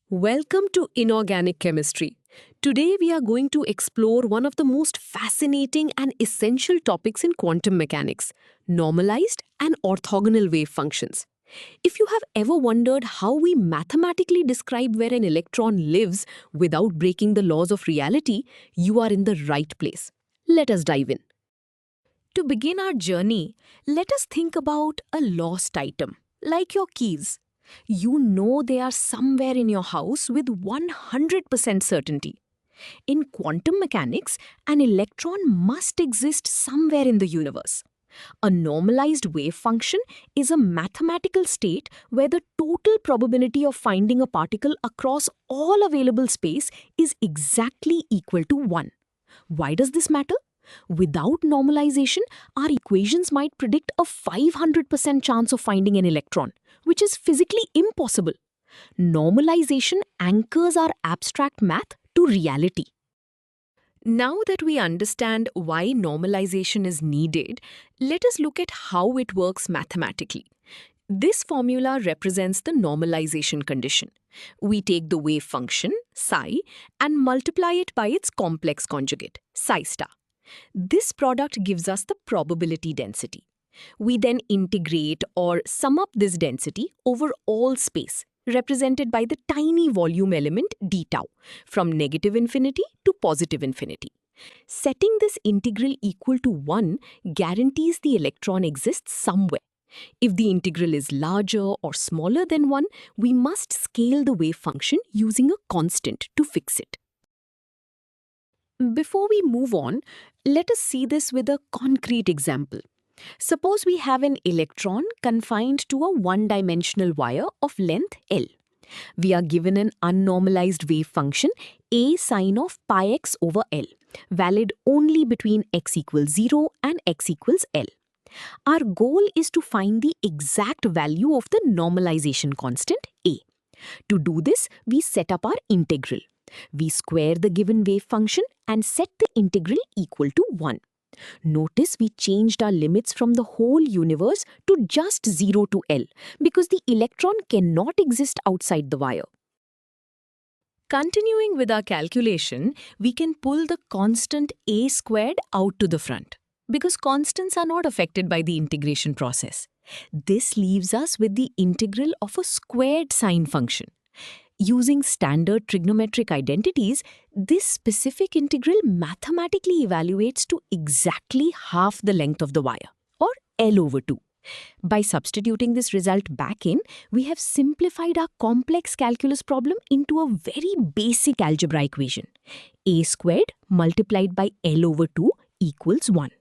Welcome to Inorganic Chemistry. Today we are going to explore one of the most fascinating and essential topics in quantum mechanics, normalized and orthogonal wave functions. If you have ever wondered how we mathematically describe where an electron lives without breaking the laws of reality, you are in the right place. Let us dive in. To begin our journey, let us think about a lost item, like your keys. You know they are somewhere in your house with 100% certainty. In quantum mechanics, an electron must exist somewhere in the universe. A normalized wave function is a mathematical state where the total probability of finding a particle across all available space is exactly equal to 1. Why does this matter? Without normalization, our equations might predict a 500% chance of finding an electron, which is physically impossible. Normalization anchors our abstract math to reality. Now that we understand why normalization is needed, let us look at how it works mathematically. This formula represents the normalization condition. We take the wave function, psi, and multiply it by its complex conjugate, psi star. This product gives us the probability density. We then integrate or sum up this density over all space, represented by the tiny volume element d tau, from negative infinity to positive infinity. Setting this integral equal to 1 guarantees the electron exists somewhere. If the integral is larger or smaller than 1, we must scale the wave function using a constant to fix it. Before we move on, let us see this with a concrete example. Suppose we have an electron confined to a one-dimensional wire of length L. We are given an unnormalized wave function a sine of pi x over L, valid only between x equals 0 and x equals L. Our goal is to find the exact value of the normalization constant a. To do this, we set up our integral. We square the given wave function and set the integral equal to 1. Notice we changed our limits from the whole universe to just 0 to L because the electron cannot exist outside the wire. Continuing with our calculation, we can pull the constant a squared out to the front because constants are not affected by the integration process. This leaves us with the integral of a squared sine function. Using standard trigonometric identities, this specific integral mathematically evaluates to exactly half the length of the wire, or L over 2. By substituting this result back in, we have simplified our complex calculus problem into a very basic algebra equation. A squared multiplied by L over 2 equals 1.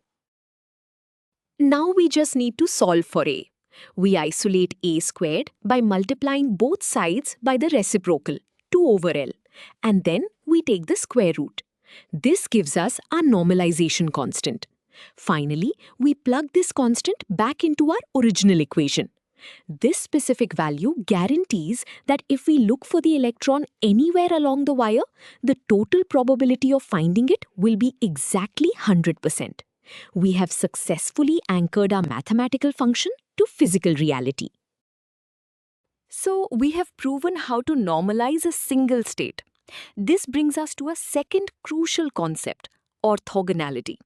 Now we just need to solve for A. We isolate a squared by multiplying both sides by the reciprocal, 2 over L, and then we take the square root. This gives us our normalization constant. Finally, we plug this constant back into our original equation. This specific value guarantees that if we look for the electron anywhere along the wire, the total probability of finding it will be exactly 100%. We have successfully anchored our mathematical function to physical reality. So, we have proven how to normalize a single state. This brings us to a second crucial concept, orthogonality.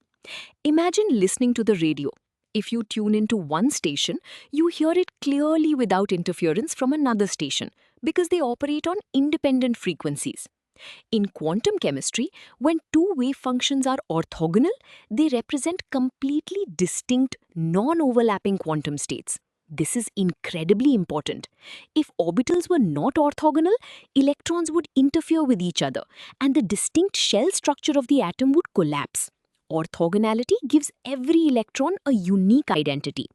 Imagine listening to the radio. If you tune into one station, you hear it clearly without interference from another station because they operate on independent frequencies. In quantum chemistry, when two wave functions are orthogonal, they represent completely distinct, non-overlapping quantum states. This is incredibly important. If orbitals were not orthogonal, electrons would interfere with each other, and the distinct shell structure of the atom would collapse. Orthogonality gives every electron a unique identity.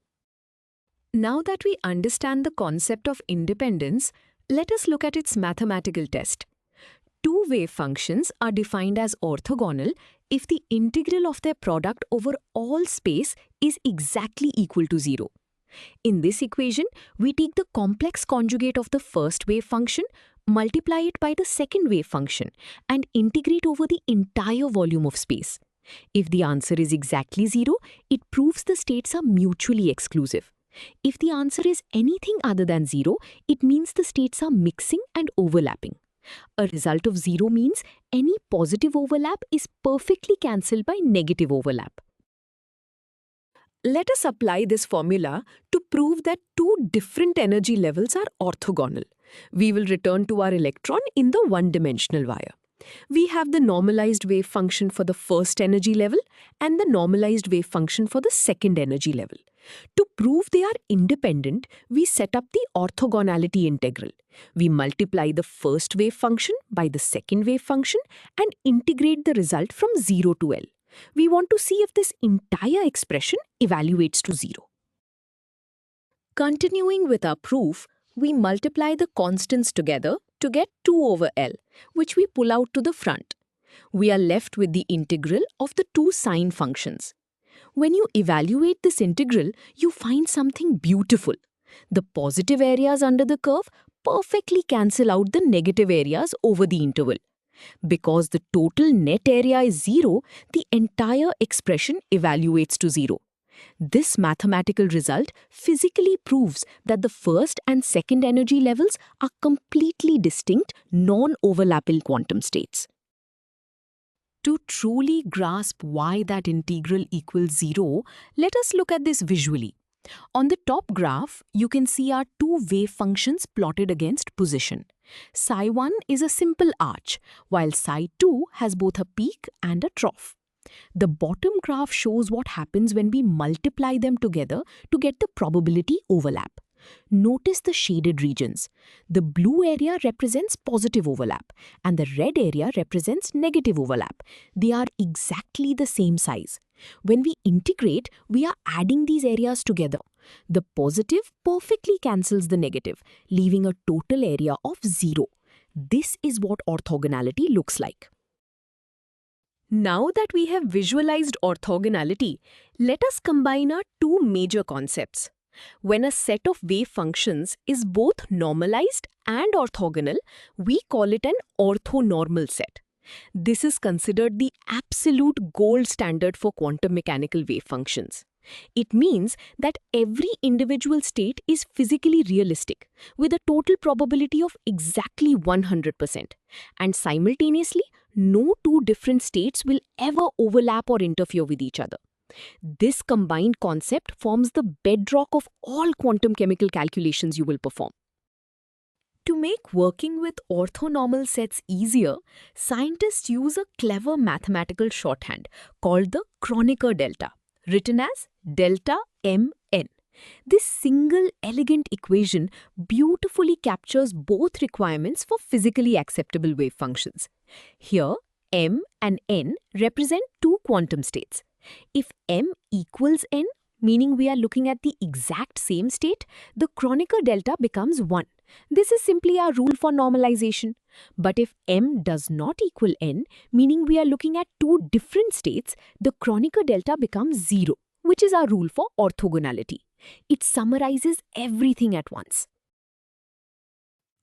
Now that we understand the concept of independence, let us look at its mathematical test. Two wave functions are defined as orthogonal if the integral of their product over all space is exactly equal to 0. In this equation, we take the complex conjugate of the first wave function, multiply it by the second wave function, and integrate over the entire volume of space. If the answer is exactly 0, it proves the states are mutually exclusive. If the answer is anything other than 0, it means the states are mixing and overlapping. A result of 0 means any positive overlap is perfectly cancelled by negative overlap. Let us apply this formula to prove that two different energy levels are orthogonal. We will return to our electron in the one-dimensional wire. We have the normalized wave function for the first energy level and the normalized wave function for the second energy level. To prove they are independent, we set up the orthogonality integral. We multiply the first wave function by the second wave function and integrate the result from 0 to L. We want to see if this entire expression evaluates to 0. Continuing with our proof, we multiply the constants together to get 2 over L, which we pull out to the front. We are left with the integral of the two sine functions. When you evaluate this integral, you find something beautiful. The positive areas under the curve perfectly cancel out the negative areas over the interval. Because the total net area is 0, the entire expression evaluates to 0. This mathematical result physically proves that the first and second energy levels are completely distinct, non-overlapping quantum states. To truly grasp why that integral equals 0, let us look at this visually. On the top graph, you can see our two wave functions plotted against position. Psi1 is a simple arch, while Psi2 has both a peak and a trough. The bottom graph shows what happens when we multiply them together to get the probability overlap. Notice the shaded regions. The blue area represents positive overlap, and the red area represents negative overlap. They are exactly the same size. When we integrate, we are adding these areas together. The positive perfectly cancels the negative, leaving a total area of 0. This is what orthogonality looks like. Now that we have visualized orthogonality, let us combine our two major concepts. When a set of wave functions is both normalized and orthogonal, we call it an orthonormal set. This is considered the absolute gold standard for quantum mechanical wave functions. It means that every individual state is physically realistic, with a total probability of exactly 100%. And simultaneously, no two different states will ever overlap or interfere with each other. This combined concept forms the bedrock of all quantum chemical calculations you will perform. To make working with orthonormal sets easier, scientists use a clever mathematical shorthand called the Kronecker delta, written as delta Mn. This single elegant equation beautifully captures both requirements for physically acceptable wave functions. Here, M and N represent two quantum states. If M equals N, meaning we are looking at the exact same state, the Kronecker delta becomes 1. This is simply our rule for normalization. But if M does not equal N, meaning we are looking at two different states, the Kronecker delta becomes 0, which is our rule for orthogonality. It summarizes everything at once.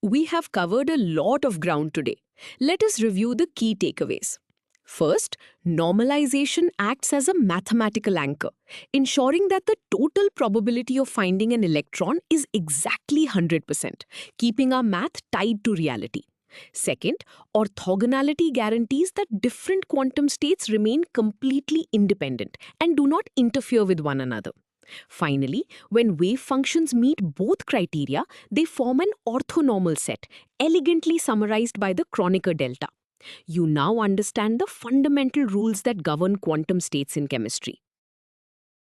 We have covered a lot of ground today. Let us review the key takeaways. First, normalization acts as a mathematical anchor, ensuring that the total probability of finding an electron is exactly 100%, keeping our math tied to reality. Second, orthogonality guarantees that different quantum states remain completely independent and do not interfere with one another. Finally, when wave functions meet both criteria, they form an orthonormal set, elegantly summarized by the Kronecker delta. You now understand the fundamental rules that govern quantum states in chemistry.